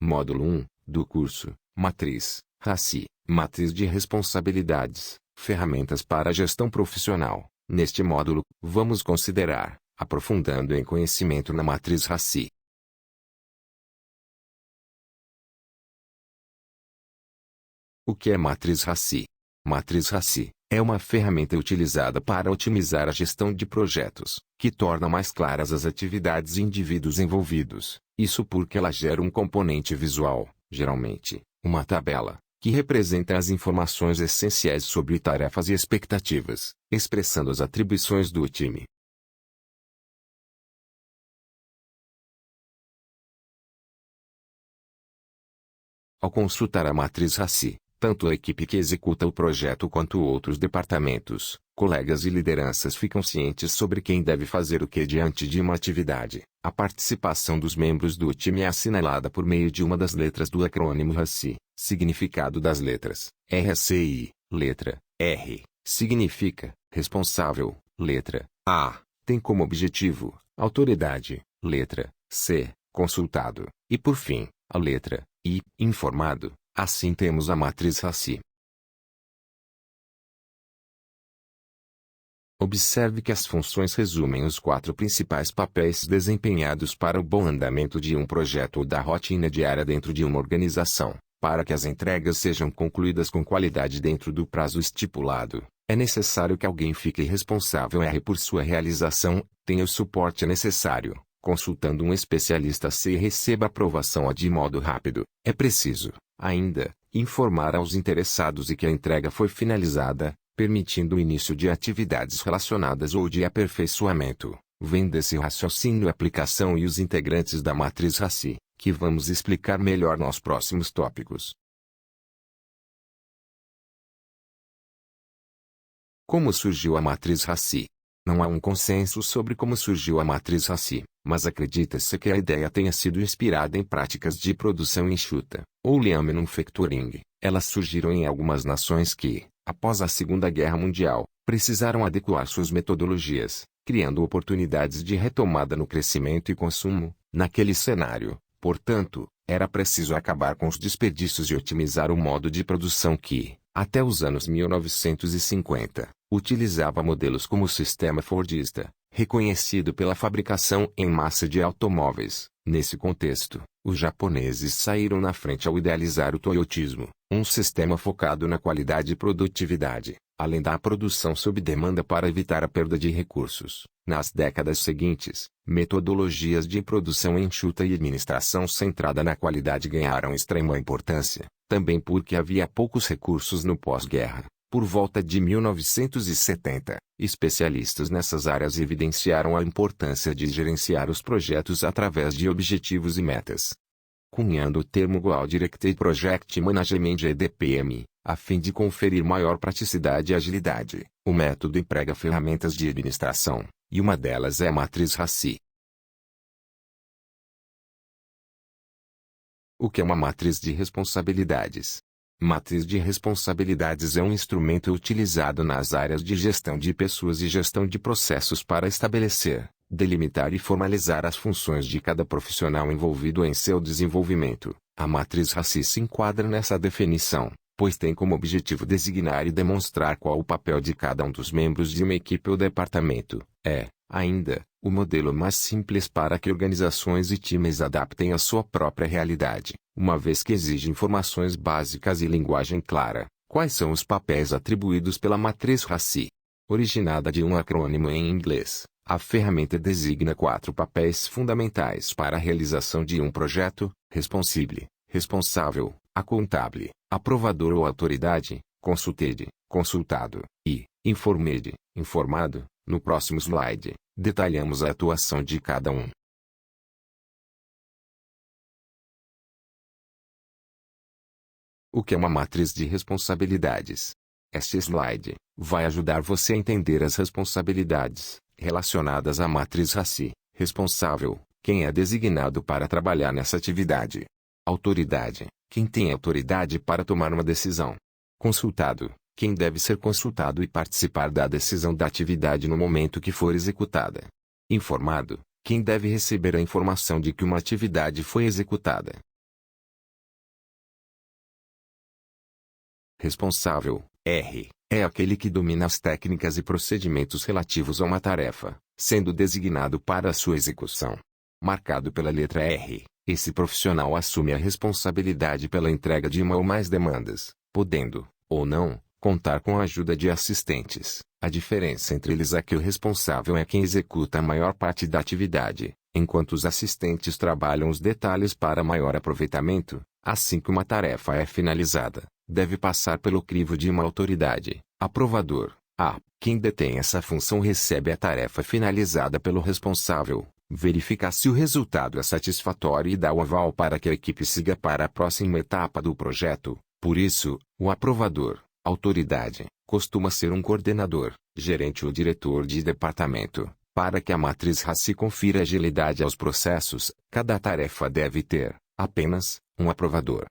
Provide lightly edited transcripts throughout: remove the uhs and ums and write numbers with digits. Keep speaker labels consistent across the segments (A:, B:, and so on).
A: Módulo 1, do curso, Matriz, RACI, Matriz de Responsabilidades, Ferramentas para a Gestão Profissional. Neste módulo, vamos considerar, aprofundando em conhecimento na Matriz RACI. O que é Matriz RACI? Matriz RACI é uma ferramenta utilizada para otimizar a gestão de projetos, que torna mais claras as atividades e indivíduos envolvidos. Isso porque ela gera um componente visual, geralmente, uma tabela, que representa as informações essenciais sobre tarefas e expectativas, expressando as atribuições do time. Ao consultar a Matriz RACI, tanto a equipe que executa o projeto quanto outros departamentos, colegas e lideranças ficam cientes sobre quem deve fazer o que diante de uma atividade. A participação dos membros do time é assinalada por meio de uma das letras do acrônimo RACI. Significado das letras: RACI, letra R, significa responsável, letra A, tem como objetivo autoridade, letra C, consultado, e por fim, a letra I, informado. Assim temos a Matriz RACI. Observe que as funções resumem os 4 principais papéis desempenhados para o bom andamento de um projeto ou da rotina diária dentro de uma organização. Para que as entregas sejam concluídas com qualidade dentro do prazo estipulado, é necessário que alguém fique responsável por sua realização, tenha o suporte necessário, consultando um especialista e receba aprovação de modo rápido. É preciso, ainda, informar aos interessados que a entrega foi finalizada, permitindo o início de atividades relacionadas ou de aperfeiçoamento. Vem desse raciocínio a aplicação e os integrantes da Matriz RACI, que vamos explicar melhor nos próximos tópicos. Como surgiu a Matriz RACI? Não há um consenso sobre como surgiu a Matriz RACI, mas acredita-se que a ideia tenha sido inspirada em práticas de produção enxuta, ou Lean Manufacturing. Elas surgiram em algumas nações que, após a Segunda Guerra Mundial, precisaram adequar suas metodologias, criando oportunidades de retomada no crescimento e consumo. Naquele cenário, portanto, era preciso acabar com os desperdícios e otimizar o modo de produção que, até os anos 1950, utilizava modelos como o sistema Fordista, reconhecido pela fabricação em massa de automóveis. Nesse contexto, os japoneses saíram na frente ao idealizar o Toyotismo, um sistema focado na qualidade e produtividade, além da produção sob demanda para evitar a perda de recursos. Nas décadas seguintes, metodologias de produção enxuta e administração centrada na qualidade ganharam extrema importância, também porque havia poucos recursos no pós-guerra. Por volta de 1970, especialistas nessas áreas evidenciaram a importância de gerenciar os projetos através de objetivos e metas. Cunhando o termo Goal Directed Project Management (GDPM), a fim de conferir maior praticidade e agilidade, o método emprega ferramentas de administração, e uma delas é a Matriz RACI. O que é uma matriz de responsabilidades? Matriz de responsabilidades é um instrumento utilizado nas áreas de gestão de pessoas e gestão de processos para estabelecer, delimitar e formalizar as funções de cada profissional envolvido em seu desenvolvimento. A Matriz RACI se enquadra nessa definição, pois tem como objetivo designar e demonstrar qual o papel de cada um dos membros de uma equipe ou departamento. É, ainda, o modelo mais simples para que organizações e times adaptem a sua própria realidade, uma vez que exige informações básicas e linguagem clara. Quais são os papéis atribuídos pela Matriz RACI? Originada de um acrônimo em inglês, a ferramenta designa 4 papéis fundamentais para a realização de um projeto: responsible, responsável, accountable, aprovador ou autoridade, consulted, consultado, e informed, informado. No próximo slide, detalhamos a atuação de cada um. O que é uma matriz de responsabilidades? Este slide vai ajudar você a entender as responsabilidades relacionadas à Matriz RACI. Responsável: quem é designado para trabalhar nessa atividade. Autoridade: quem tem autoridade para tomar uma decisão. Consultado: quem deve ser consultado e participar da decisão da atividade no momento que for executada. Informado: quem deve receber a informação de que uma atividade foi executada. Responsável, R, é aquele que domina as técnicas e procedimentos relativos a uma tarefa, sendo designado para a sua execução. Marcado pela letra R, esse profissional assume a responsabilidade pela entrega de uma ou mais demandas, podendo, ou não, contar com a ajuda de assistentes. A diferença entre eles é que o responsável é quem executa a maior parte da atividade, enquanto os assistentes trabalham os detalhes para maior aproveitamento. Assim que uma tarefa é finalizada, deve passar pelo crivo de uma autoridade, aprovador. Quem detém essa função recebe a tarefa finalizada pelo responsável, verifica se o resultado é satisfatório e dá o aval para que a equipe siga para a próxima etapa do projeto. Por isso, o aprovador, autoridade, costuma ser um coordenador, gerente ou diretor de departamento. Para que a matriz RACI confira agilidade aos processos, cada tarefa deve ter, apenas, um aprovador.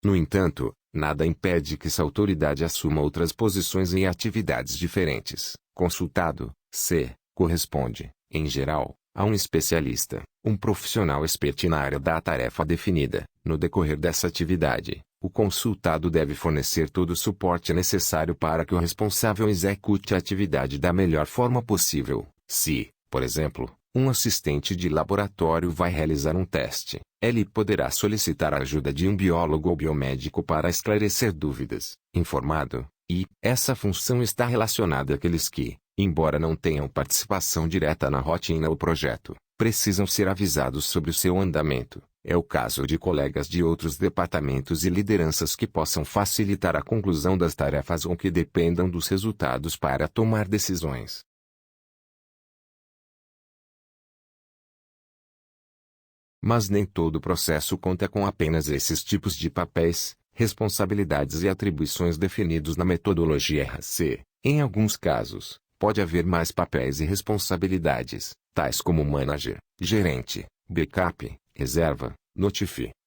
A: No entanto, nada impede que essa autoridade assuma outras posições em atividades diferentes. Consultado, C, corresponde, em geral, a um especialista, um profissional expert na área da tarefa definida. No decorrer dessa atividade, o consultado deve fornecer todo o suporte necessário para que o responsável execute a atividade da melhor forma possível. Se, por exemplo, um assistente de laboratório vai realizar um teste, ele poderá solicitar a ajuda de um biólogo ou biomédico para esclarecer dúvidas. Informado, e essa função está relacionada àqueles que, embora não tenham participação direta na rotina ou projeto, precisam ser avisados sobre o seu andamento. É o caso de colegas de outros departamentos e lideranças que possam facilitar a conclusão das tarefas ou que dependam dos resultados para tomar decisões. Mas nem todo o processo conta com apenas esses tipos de papéis, responsabilidades e atribuições definidos na metodologia RACI. Em alguns casos, pode haver mais papéis e responsabilidades, tais como manager, gerente, backup, reserva,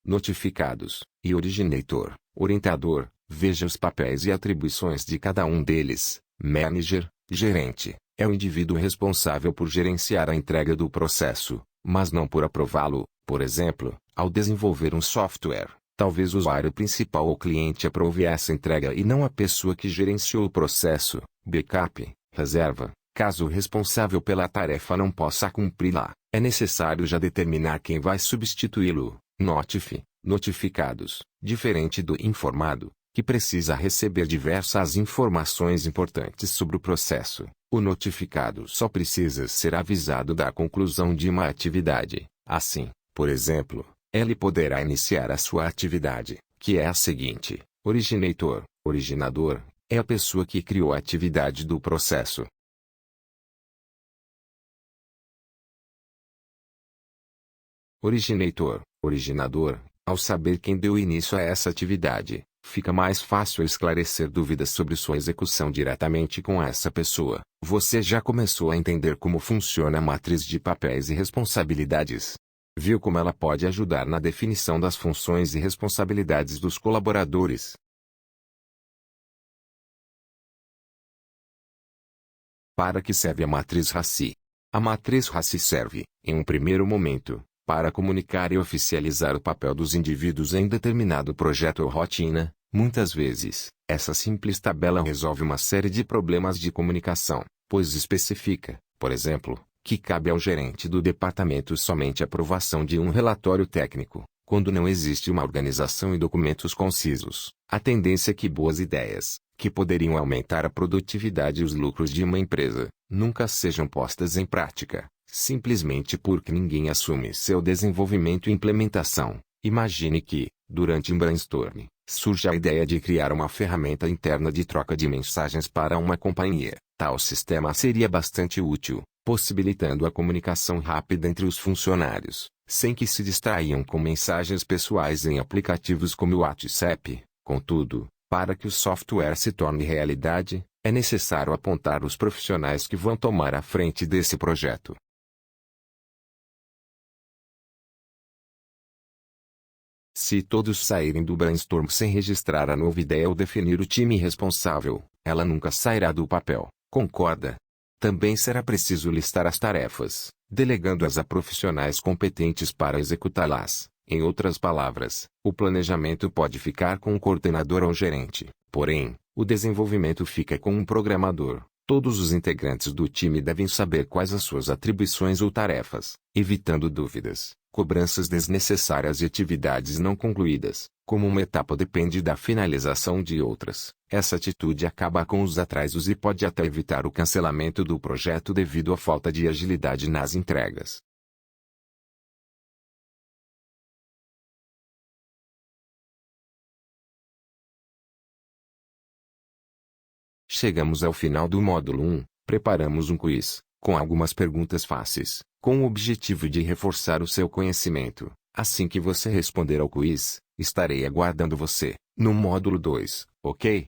A: notificados, e originator, orientador. Veja os papéis e atribuições de cada um deles. Manager, gerente, é o indivíduo responsável por gerenciar a entrega do processo, mas não por aprová-lo. Por exemplo, ao desenvolver um software, talvez o usuário principal ou cliente aprove essa entrega e não a pessoa que gerenciou o processo. Backup, reserva, caso o responsável pela tarefa não possa cumpri-la, é necessário já determinar quem vai substituí-lo. Notificados, diferente do informado, que precisa receber diversas informações importantes sobre o processo. O notificado só precisa ser avisado da conclusão de uma atividade. Assim, por exemplo, ele poderá iniciar a sua atividade, que é a seguinte: originador, é a pessoa que criou a atividade do processo. Originador, ao saber quem deu início a essa atividade, fica mais fácil esclarecer dúvidas sobre sua execução diretamente com essa pessoa. Você já começou a entender como funciona a matriz de papéis e responsabilidades? Viu como ela pode ajudar na definição das funções e responsabilidades dos colaboradores? Para que serve a matriz RACI? A matriz RACI serve, em um primeiro momento, para comunicar e oficializar o papel dos indivíduos em determinado projeto ou rotina. Muitas vezes, essa simples tabela resolve uma série de problemas de comunicação, pois especifica, por exemplo, que cabe ao gerente do departamento somente a aprovação de um relatório técnico, quando não existe uma organização e documentos concisos. A tendência é que boas ideias, que poderiam aumentar a produtividade e os lucros de uma empresa, nunca sejam postas em prática, simplesmente porque ninguém assume seu desenvolvimento e implementação. Imagine que, durante um brainstorm, surge a ideia de criar uma ferramenta interna de troca de mensagens para uma companhia. Tal sistema seria bastante útil, possibilitando a comunicação rápida entre os funcionários, sem que se distraiam com mensagens pessoais em aplicativos como o WhatsApp. Contudo, para que o software se torne realidade, é necessário apontar os profissionais que vão tomar a frente desse projeto. Se todos saírem do brainstorm sem registrar a nova ideia ou definir o time responsável, ela nunca sairá do papel. Concorda? Também será preciso listar as tarefas, delegando-as a profissionais competentes para executá-las. Em outras palavras, o planejamento pode ficar com o coordenador ou gerente, porém, o desenvolvimento fica com um programador. Todos os integrantes do time devem saber quais as suas atribuições ou tarefas, evitando dúvidas, cobranças desnecessárias e atividades não concluídas. Como uma etapa depende da finalização de outras, essa atitude acaba com os atrasos e pode até evitar o cancelamento do projeto devido à falta de agilidade nas entregas. Chegamos ao final do módulo 1, preparamos um quiz, com algumas perguntas fáceis, com o objetivo de reforçar o seu conhecimento. Assim que você responder ao quiz, estarei aguardando você, no módulo 2, ok?